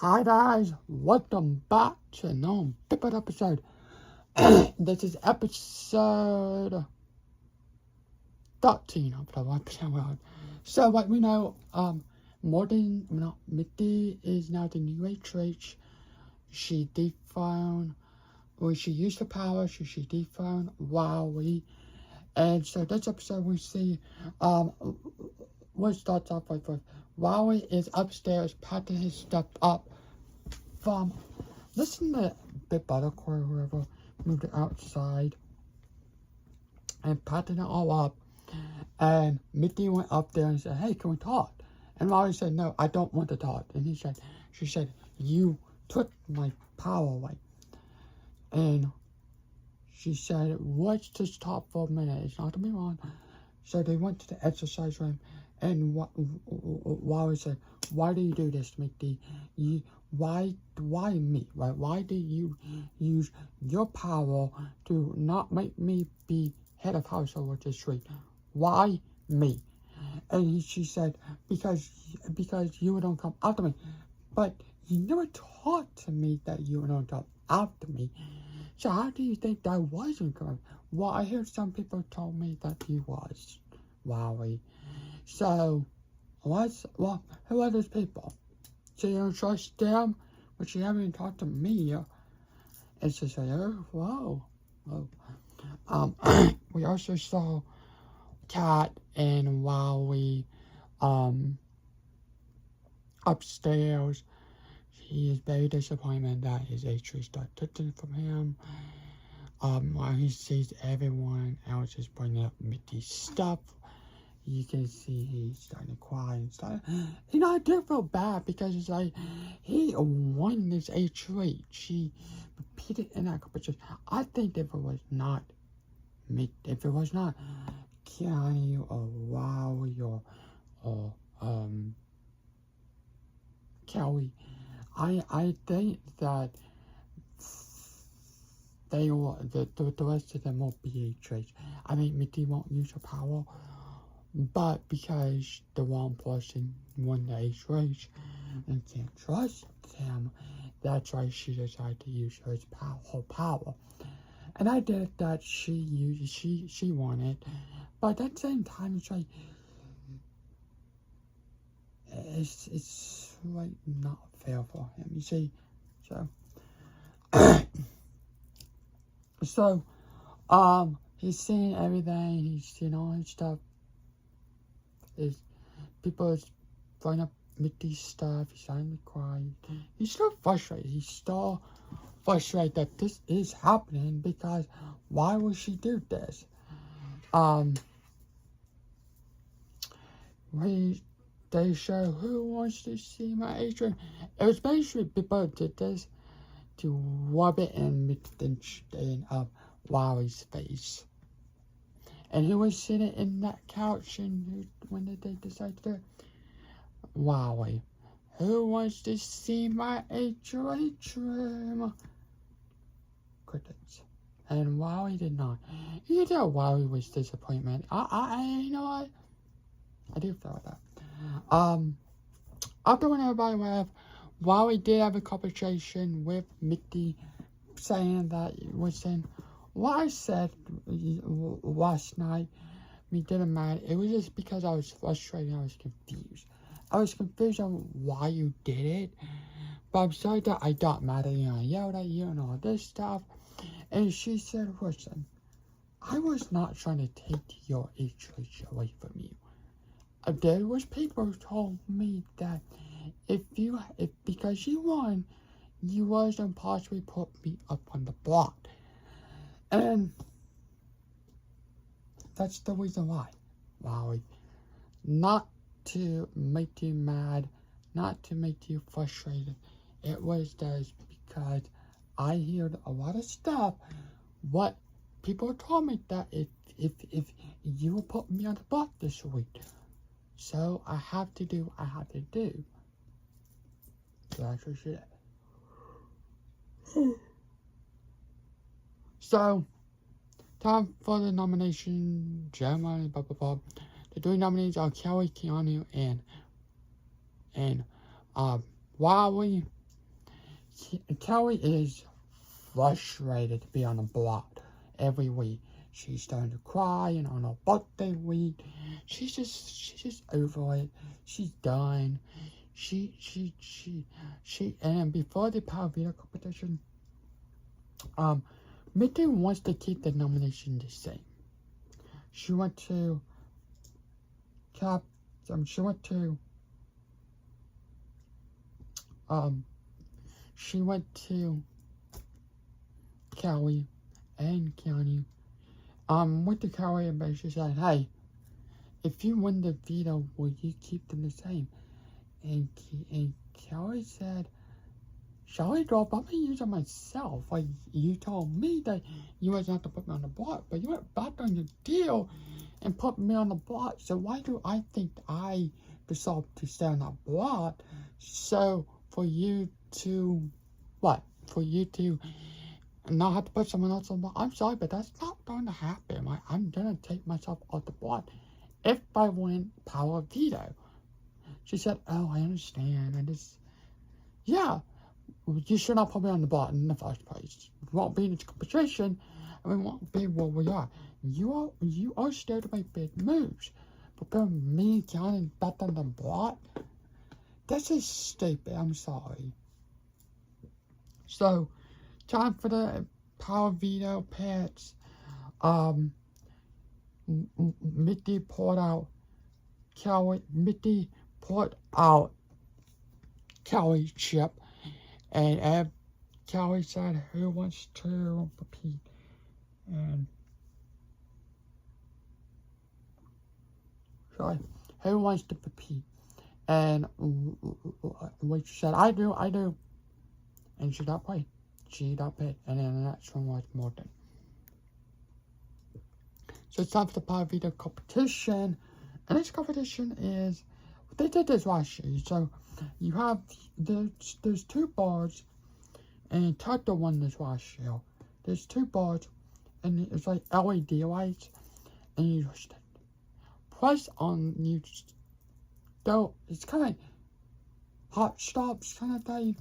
Hi guys, welcome back to another different episode. This is episode 13 of the Episode World. So what we know, Mitty is now the new HH. She dethroned, or she used the power, so she dethroned Wowie. And so this episode we see, what starts off with Wowie is upstairs packing his stuff up from, listen to Big Buttercore or whoever moved it outside and packing it all up. And Mickey went up there and said, "Hey, can we talk?" And Molly said, "No, I don't want to talk." And she said, "You took my power away." And she said, "Let's just talk for a minute. It's not to be wrong." So they went to the exercise room, and Wally said, "Why do you do this, Mickey? Why me? Right? Why do you use your power to not make me be head of household with this street? Why me?" And she said, because you don't come after me. But you never talked to me that you don't come after me. So how do you think that wasn't correct? Well, I hear some people told me that he was. Wowie. So, who are those people? So you don't trust them? But you haven't even talked to me. It's just like, oh, whoa. We also saw Cat and Wowie, upstairs. He is very disappointed that his HH got taken from him. While he sees everyone else is bringing up Mickey's stuff, you can see he's starting to cry and stuff. You know, I do feel bad because it's like he won this HH. He repeated in that competition. I think if it was not Keanu or Wowie or Kelly, I think that they will, the rest of them won't be HH. I mean, Mickey won't use her power, but because the wrong person won the HH and can't trust him, that's why she decided to use her power. And I did that she wanted, but at the same time, it's like, it's like not fair for him, you see. So, he's seeing everything, he's seeing all his stuff. People is throwing up Mickey's stuff, he's starting to cry. He's still frustrated that this is happening because why would she do this? They show Who Wants to See My Adrian. It was basically people did this to rub it in Wowie's face. And who was sitting in that couch and when did they decide to do it? Wowie. Who wants to see my HOH room? Critics. And Wowie did not. You know Wowie was disappointment. You know what? I do feel that. After when everybody left, Wowie did have a conversation with Mickey saying that, what I said last night, me didn't matter. It was just because I was frustrated, I was confused. I was confused on why you did it, but I'm sorry that I got mad at you and I yelled at you and all this stuff. And she said, "Listen, I was not trying to take your HH away from you. There was people who told me that if because you won, you was going to possibly put me up on the block. And that's the reason why, Wowie. Not to make you mad, not to make you frustrated. It was just because I heard a lot of stuff. What people told me that if you will put me on the block this week. So I have to do what I have to do." So that's what she did. So, time for the nomination, ceremony, blah, blah, blah. The three nominees are Kelly, Keanu, and Wowie. Kelly is frustrated to be on the block every week. She's starting to cry, and on her birthday week, she's just over it. She's done. And before the Power Veto competition, Mickey wants to keep the nomination the same. She went to she went to Kelly and Keanu. Went to Kelly and she said, hey, if you win the veto, will you keep them the same? And Kelly said, Charlie Drop, I'm gonna use it myself. Like, you told me that you was not to put me on the block, but you went back on your deal and put me on the block. So why do I think I decided to stay on that block? So for you to, For you to not have to put someone else on the block? I'm sorry, but that's not going to happen. I'm gonna take myself off the block if I win Power Veto. She said, oh, I understand. Yeah. You should not put me on the block in the first place. We won't be in this competition, and we won't be where we are. You are scared to make big moves, but putting me down back on the block, that's just stupid. I'm sorry. So, time for the Power Veto pets. Mickey poured out Kelly's chip. And Kelly said, who wants to repeat? And who wants to repeat? And when she said, I do. And she got paid. And then the next one was Morgan. So it's time for the Power Veto competition. And this competition is, they did this last year. So you have, there's two bars, and Tucker won this last year. There's two bars, and it's like LED lights, and you just press on, it's kind of hot stops kind of thing.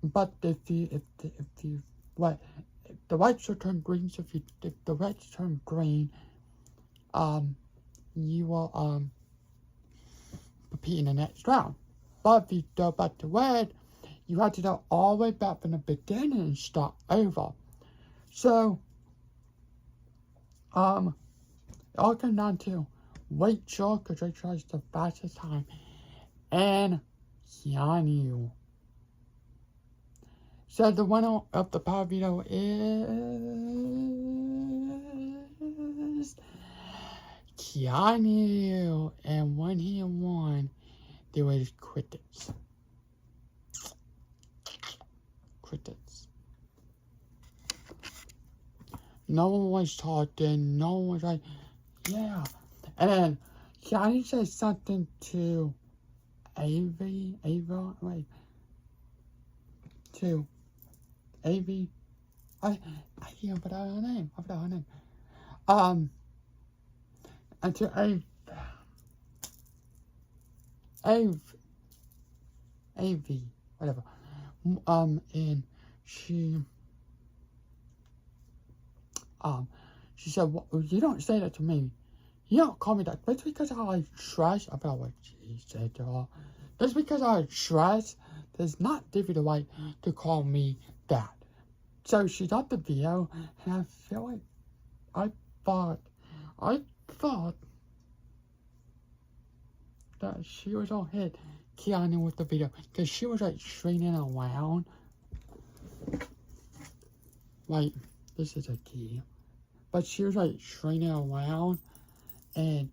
But if the lights are turned green, so if the lights turn green, you will repeat in the next round. But if you go back to red, you have to go all the way back from the beginning and start over. So, it all comes down to Rachel, because Rachel has the fastest time, and Keanu. So the winner of the Power Veto is Keanu, and when he won, there was crickets. No one was talking, no one was like, yeah. And then Keanu said something to Avi, I can't forget her name. And to Avi, whatever. And she said, well, you don't say that to me. You don't call me that. That's because I trash about what she said to her. That's because I trash does not give you the right to call me that. So she got the video, and I feel like I thought that she was gonna hit Keanu with the video, because she was like swinging around. Like, this is a key. But she was like swinging around, and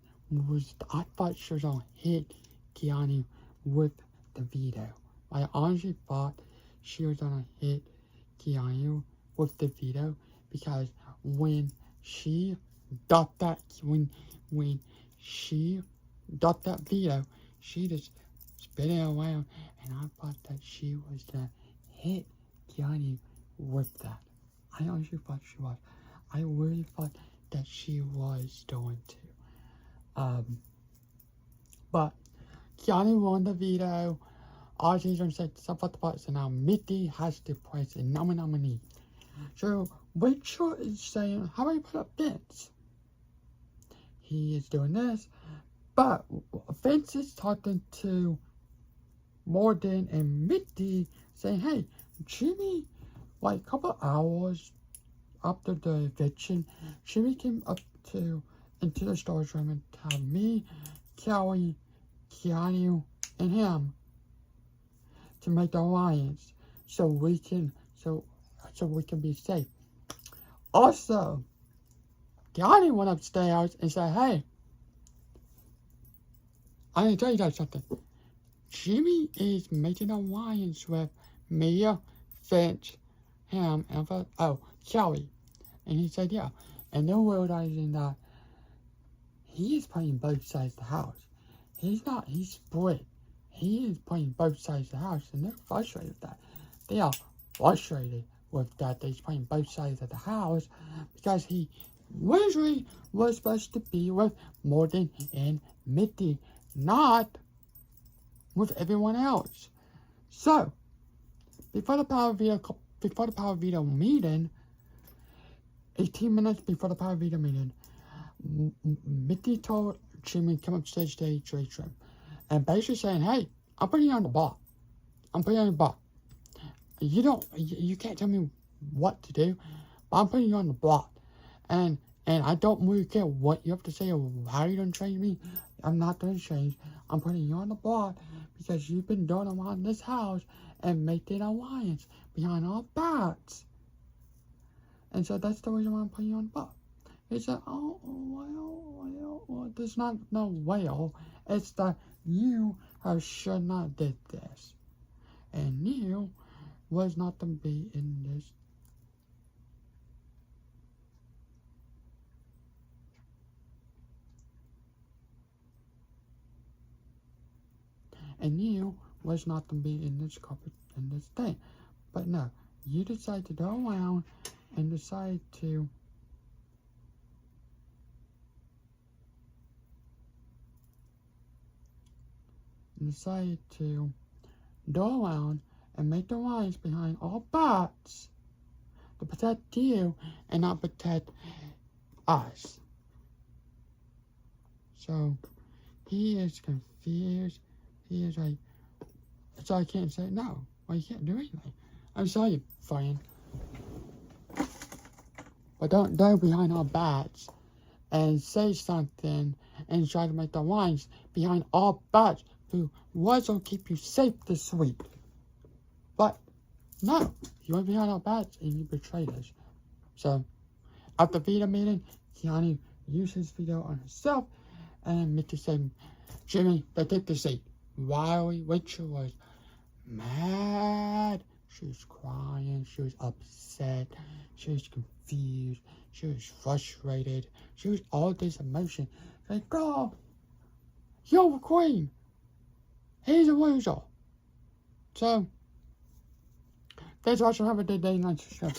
I thought she was gonna hit Keanu with the veto. I honestly thought she was gonna hit Keanu with the veto, because when she got that veto, she just spin it around, and I thought that she was gonna hit Keanu with that. I honestly thought she was. I really thought that she was going to. But Keanu won the veto. Ozzy don't say stuff at the bottom, so now Mitty has to press a nominee. So Rachel is saying, how do I put up Vince? He is doing this, but Vince is talking to Morgan and Mitty, saying, hey, Jimmy, like a couple hours after the eviction, Jimmy came up into the storage room and told me, Kelly, Keanu, and him to make the alliance so we can be safe. Also, Keanu went upstairs and said, hey, I need to tell you guys something. Jimmy is making an alliance with Mia, Finch, him, and Kelly. And he said, yeah. And they're realizing that he is playing both sides of the house. He's split. He is playing both sides of the house, and they're frustrated with that. They are frustrated with that he's playing both sides of the house because he originally was supposed to be with Morgan and Mitty, not with everyone else. So, before the Power Veto meeting, 18 minutes before the Power Veto meeting, Mitty told Jimmy to come upstairs to the trade room and basically saying, hey, I'm putting you on the bar. I'm putting you on the bar. You can't tell me what to do, but I'm putting you on the block. And I don't really care what you have to say or how you don't change me. I'm not going to change. I'm putting you on the block because you've been going around this house and making an alliance behind our backs. And so that's the reason why I'm putting you on the block. He said, oh, well, there's not no well. It's that you should not did this. And you was not to be in this. And you was not to be in this carpet, in this thing. But no, you decide to go around and decide to go around and make the lines behind all backs to protect you and not protect us. So he is confused. He is like, so I can't say no. Well, you can't do anything. I'm sorry, friend. But don't go behind our backs and say something and try to make the lines behind our backs who was going to keep you safe this week. But no, you went behind our backs and you betrayed us. So at the veto meeting, Keanu used his veto on himself and Mitty said, Jimmy, they take the seat. While Rachel was mad, she was crying, she was upset, she was confused, she was frustrated, she was all this emotion. Like, girl, you're a queen. He's a loser. So, thanks for watching. Have a good day. Nice to